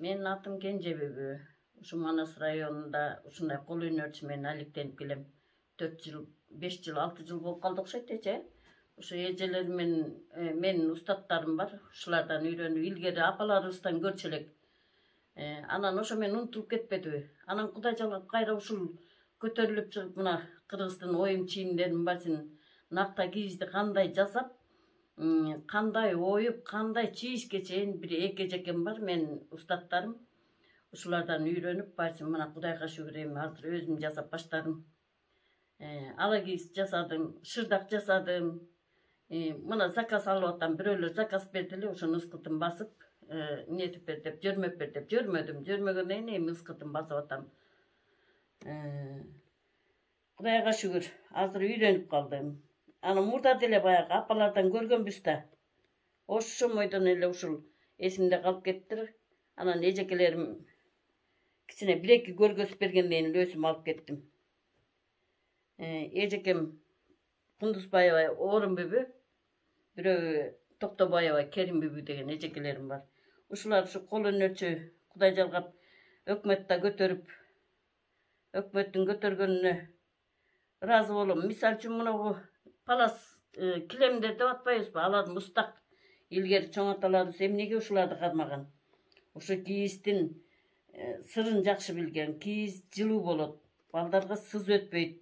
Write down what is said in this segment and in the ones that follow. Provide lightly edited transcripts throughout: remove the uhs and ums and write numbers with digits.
Менин атым Кенжебүбү. Ушу Манас районунда ушундай кол өнөрчү менен алектенип келем. 4 жыл, 5 жыл, 6 жыл болуп калды окшойт эже. Ушу эжелерим менин устаттарым бар. Ушулардан үйрөнүп, илгери апаларыбыздан көрчү элек. Анан ошо менен унутулуп кетпедиби? Анан Кудай жалгап кайра ушул көтөрүлүп чыгып мына Кыргыздын оюм чийимдеринин баарысын нарта кийизди кандай жасап, кандай оюп, кандай чийишке чейин бир эки эжекем бар менин устаттарым. Ушулардан үйрөнүп баарысын мына Кудайга шүгүр эми азыр өзүм жасап баштадым. Ала кийиз жасадым, шырдак жасадым. Мына заказ алып атам, бирөөлөр заказ берди эле, ошону ыскытын басып, нетип бер деп, жөрмөп бер деп, жөрмөгөндөн кийин эми ыскытын басып атам. Кудайга шүгүр, азыр үйрөнүп калдым. Аны мурда деле баягы апалардан көргөнбүз да. Ошомойдон эле ушул эсимде калып кеттир. Анан эжекелерим кичине 1-2 көргөзүп бергенден эле өзүм алып кеттим. Эжекем Кундузбаева Орунбүбү, бирөө Токтобаева Керимбүбү деген эжекелерим бар. Ушулар ушу кол өнөрчү Кудай жалгап өкмөттө көтөрүп, өкмөттүн көтөргөнүнө ыраазы болом. Мисалы үчүн мына палас килемдер деп атпайбызбы? Аларды мустак илгери чоң аталарыбыз эмнеге ушуларды кармаган? Ушу кийиздин сырын жакшы билген. Кийиз жылуу болот, балдарга сыз өтпөйт.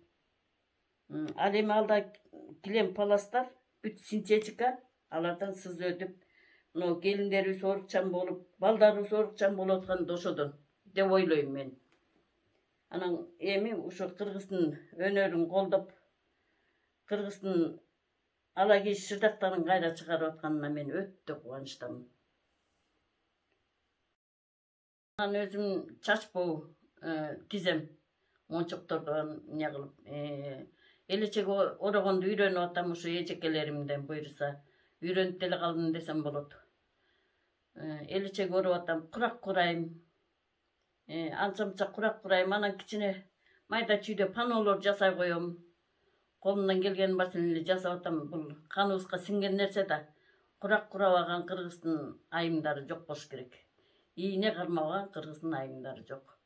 Ал эми алда килем паластар бүт синтетика, алардан сыз өтүп, мына келиндерибиз орукчан болуп, балдарыбыз орукчан болуп атканы ошодон деп ойлойм мен. Анан эми ушу Кыргыздын өнөрүн колдоп, Кыргыздын ала кийиз шырдактарын кайра чыгарып атканына мен өтө кубанычтамын. Анан өзүм чачпоо тизем, мончоктордон эмне кылып, элечеге орогонду үйрөнүп атам ушу эжекелеримден буйруса. Үйрөнүп деле калдым десем болот. Элечеге ороп атам, курак курайм. Анча-мынча курак курайм, анан кичине майда чүйдө панолор жасай коем. Колумдан келген барсын эле жасап атам. Бул каныбызга сиңген нерсе да. Курак курабаган Кыргыздын айымдары жок болуш керек. Ийне кармабаган Кыргыздын айымдары жок.